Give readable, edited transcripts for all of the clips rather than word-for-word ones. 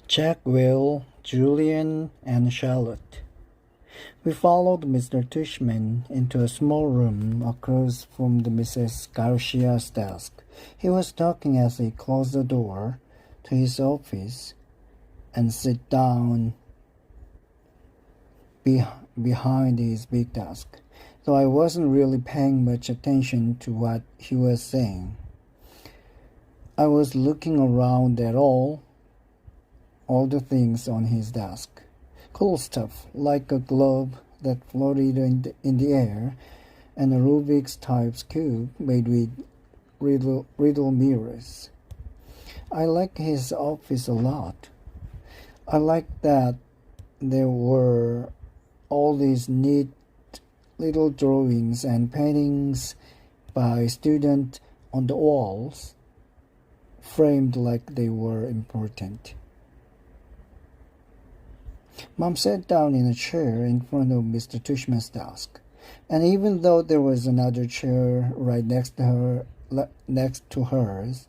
Jack, Will, Julian, and Charlotte. We followed Mr. Tushman into a small room across from the Mrs. Garcia's desk. He was talking as he closed the door to his office and sat down behind his big desk, though I wasn't really paying much attention to what he was saying. I was looking around at all the things on his desk. Cool stuff, like a globe that floated in the air, and a Rubik's type cube made with riddle mirrors. I like his office a lot. I like that there were all these neat little drawings and paintings by students on the walls, framed like they were important. Mom sat down in a chair in front of Mr. Tushman's desk, and even though there was another chair right next to hers,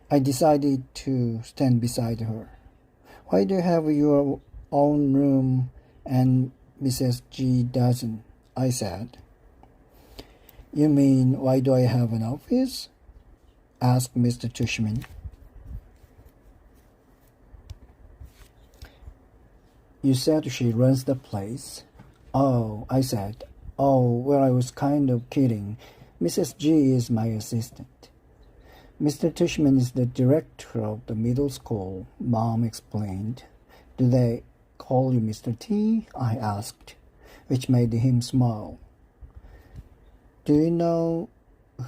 I decided to stand beside her. "Why do you have your own room and Mrs. G doesn't?" I said. "You mean, why do I have an office?" asked Mr. Tushman. "You said she runs the place." "Oh," I said. "Oh, well, I was kind of kidding. Mrs. G is my assistant." "Mr. Tushman is the director of the middle school," Mom explained. "Do they call you Mr. T?" I asked, which made him smile. "Do you know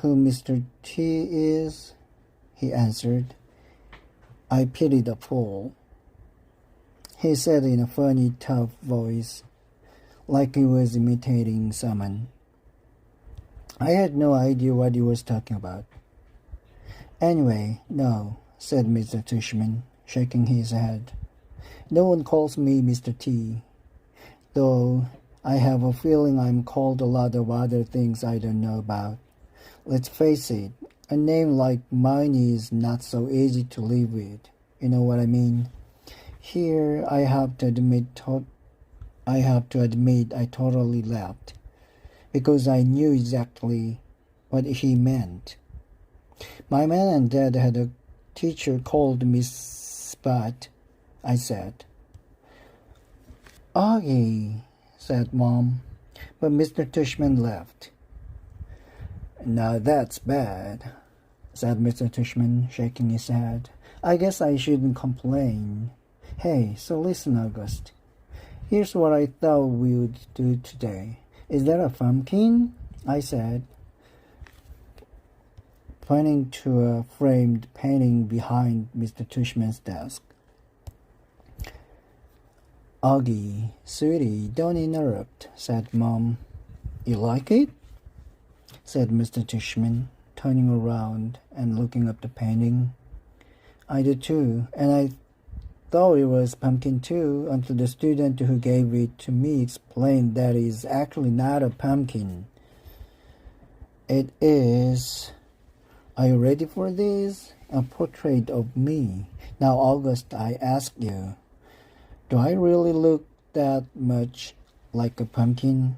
who Mr. T is?" he answered. I pitied the fool. He said in a funny, tough voice, like he was imitating someone. I had no idea what he was talking about. "Anyway, no," said Mr. Tushman, shaking his head. "No one calls me Mr. T, though I have a feeling I'm called a lot of other things I don't know about. Let's face it, a name like mine is not so easy to live with. You know what I mean?" Here I have to admit I totally laughed, because I knew exactly what he meant. "My mom and dad had a teacher called Miss Spot," I said. "Augie," said Mom, but Mr. Tushman laughed. "Now that's bad," said Mr. Tushman, shaking his head. "I guess I shouldn't complain. Hey, so listen, August. Here's what I thought we would do today. Is that a pumpkin?" I said, pointing to a framed painting behind Mr. Tushman's desk. "Augie, sweetie, don't interrupt," said Mom. "You like it?" said Mr. Tushman, turning around and looking up the painting. "I do too, and I thought it was pumpkin too, until the student who gave it to me explained that it's actually not a pumpkin. It is, are you ready for this? A portrait of me. Now, August, I ask you, do I really look that much like a pumpkin?"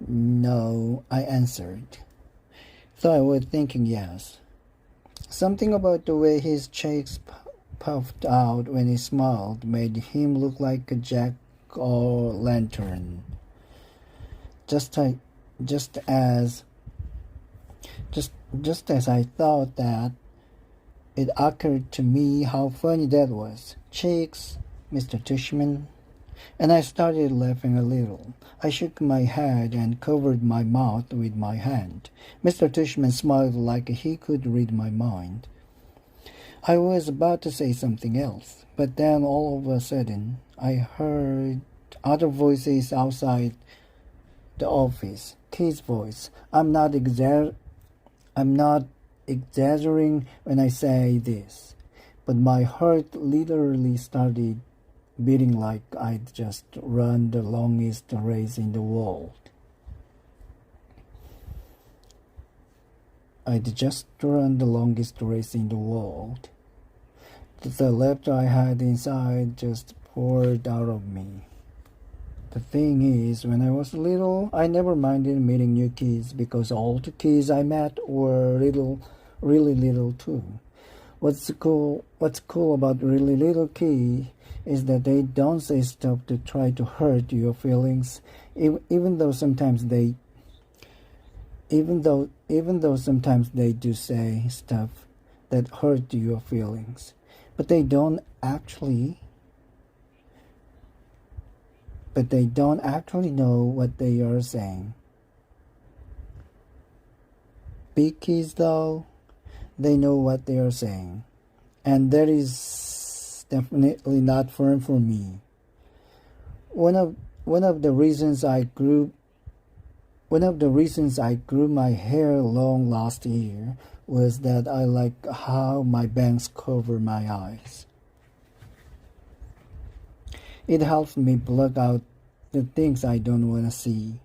"No," I answered, though I was thinking yes. Something about the way his cheeks puffed out when he smiled made him look like a jack-o'-lantern. Just as I thought that, it occurred to me how funny that was. "Cheeks, Mr. Tushman." And I started laughing a little. I shook my head and covered my mouth with my hand. Mr. Tushman smiled like he could read my mind. I was about to say something else, but then all of a sudden I heard other voices outside the office. Kid's voice. I'm not exaggerating when I say this, but my heart literally started beating like I'd just run the longest race in the world. I'd just run the longest race in the world. The laughter I had inside just poured out of me. The thing is, when I was little, I never minded meeting new kids because all the kids I met were really little too. What's cool about really little kids is that they don't say stuff to try to hurt your feelings, even though sometimes they do say stuff that hurt your feelings, but they don't actually know what they are saying. Big kids, though, they know what they are saying, and that is definitely not fun for me. One of the reasons I grew my hair long last year was that I like how my bangs cover my eyes. It helps me block out the things I don't want to see.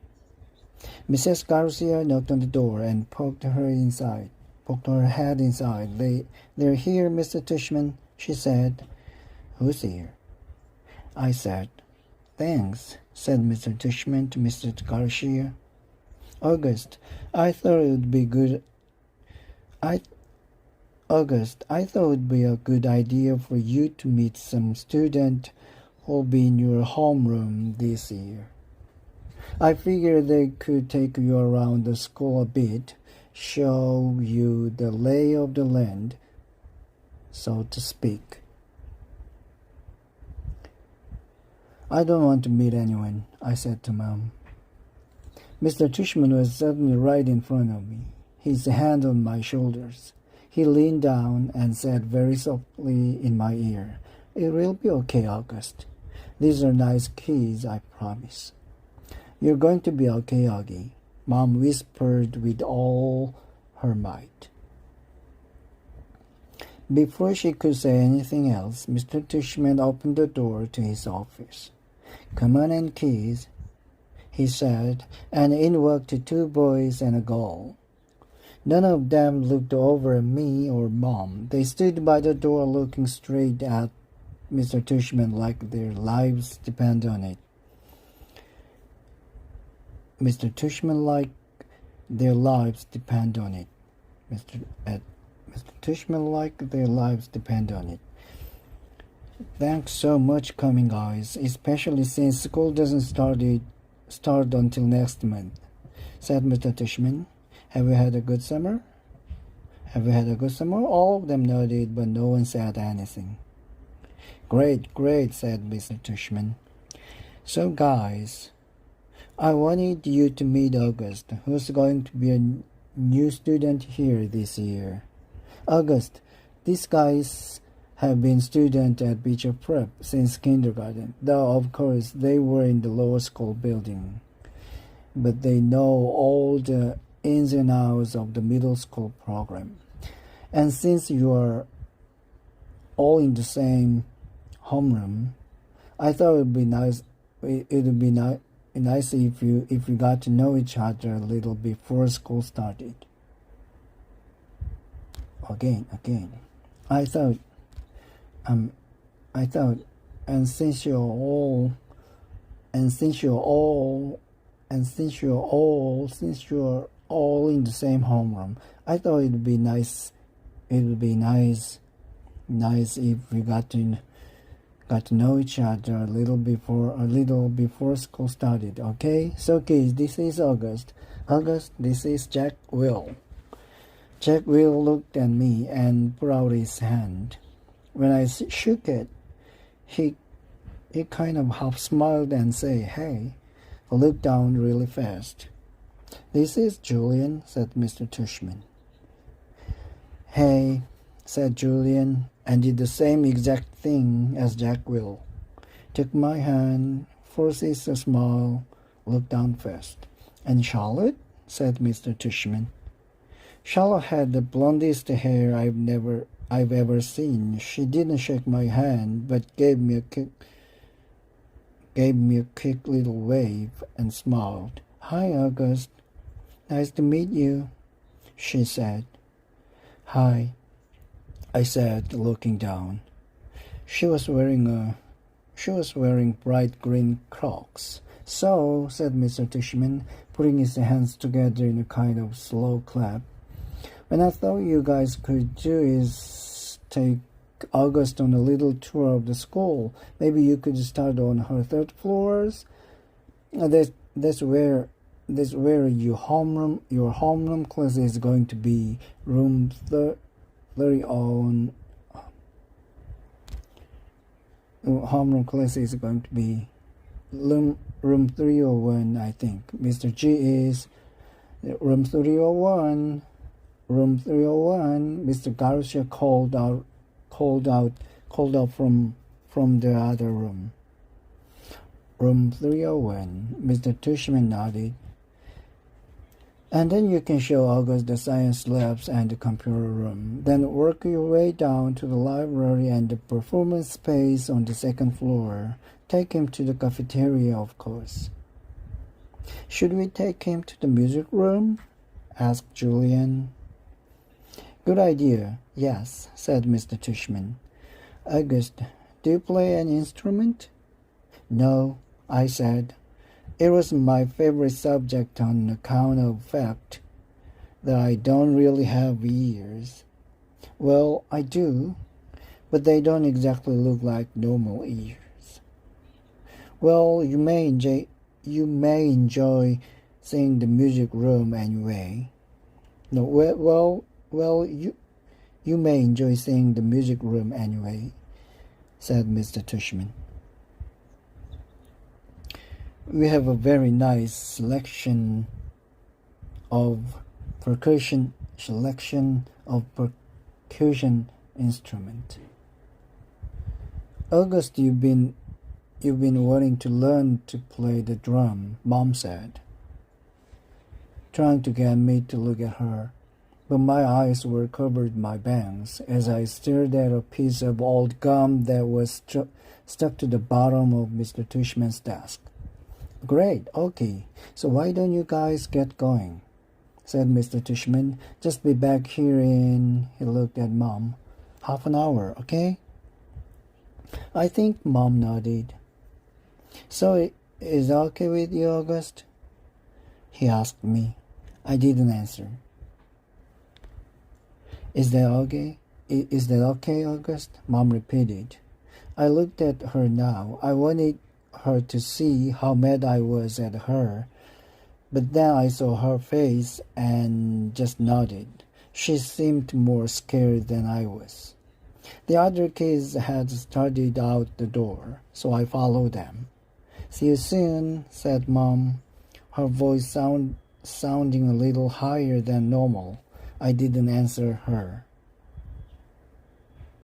Mrs. Garcia knocked on the door and poked her head inside. They're here, Mr. Tushman, she said. Who's here? I said. Thanks, said Mr. Tushman to Mr. Garcia. August, I thought it would be a good idea for you to meet some student who'll be in your homeroom this year. I figured they could take you around the school a bit, show you the lay of the land, so to speak. I don't want to meet anyone, I said to Mom. Mr. Tushman was suddenly right in front of me, his hand on my shoulders. He leaned down and said very softly in my ear, "It will be okay, August. These are nice kids, I promise." "You're going to be okay, Augie," Mom whispered with all her might. Before she could say anything else, Mr. Tushman opened the door to his office. "Come on in, kids," he said, and in walked two boys and a girl. None of them looked over at me or Mom. They stood by the door looking straight at Mr. Tushman like their lives depend on it. Mr. Tushman like their lives depend on it. Mr. Tushman like their lives depend on it. "Thanks so much coming, guys, especially since school doesn't start until next month," said Mr. Tushman. Have you had a good summer?" All of them nodded, but no one said anything. Great, said Mr. Tushman. "So, guys, I wanted you to meet August, who's going to be a new student here this year. August, these guys have been students at Beecher Prep since kindergarten, though of course they were in the lower school building. But they know all the ins and outs of the middle school program. And since you are all in the same homeroom, I thought it would be nice if you got to know each other a little before school started." Again. I thought, and since you're all in the same homeroom, I thought it would be nice if we got to know each other a little before school started, okay? So kids, this is August. August, this is Jack Will. Jack Will looked at me and put out his hand. When I shook it, he kind of half smiled and said, "Hey." I looked down really fast. "This is Julian," said Mr. Tushman. "Hey," said Julian, and did the same exact thing as Jack Will. Took my hand, forced a smile, looked down fast. "And Charlotte?" said Mr. Tushman. Charlotte had the blondest hair I've ever seen. She didn't shake my hand, but gave me a quick little wave and smiled. "Hi, August. Nice to meet you," she said. Hi, I said, looking down. She was wearing bright green Crocs. So, said Mr. Tushman, putting his hands together in a kind of slow clap, what I thought you guys could do is take August on a little tour of the school. Maybe you could start on her third floors. That's where your homeroom class is going to be. Room 30 on. Homeroom class is going to be room 301, I think. Mr. G is room 301. Room 301. Mr. Garcia called out from the other room. Room 301. Mr. Tushman nodded. And then you can show August the science labs and the computer room. Then work your way down to the library and the performance space on the second floor. Take him to the cafeteria, of course. Should we take him to the music room? Asked Julian. Good idea, yes, said Mr. Tushman. August, do you play an instrument? No, I said. It was my favorite subject on account of the fact that I don't really have ears. Well, I do, but they don't exactly look like normal ears. Well, you may enjoy seeing the music room anyway. No, you may enjoy seeing the music room anyway, said Mr. Tushman. We have a very nice selection of percussion instrument. August, you've been wanting to learn to play the drum, Mom said, trying to get me to look at her. But my eyes were covered by bangs as I stared at a piece of old gum that was stuck to the bottom of Mr. Tushman's desk. Great, okay, so why don't you guys get going? Said Mr. Tushman. Just be back here in, he looked at Mom, half an hour, okay? I think Mom nodded. So, is that okay with you, August? He asked me. I didn't answer. Is that okay? Is that okay, August? Mom repeated. I looked at her now. I wanted her to see how mad I was at her, but then I saw her face and just nodded. She seemed more scared than I was. The other kids had started out the door, so I followed them. See you soon, said Mom, her voice sounding a little higher than normal. I didn't answer her.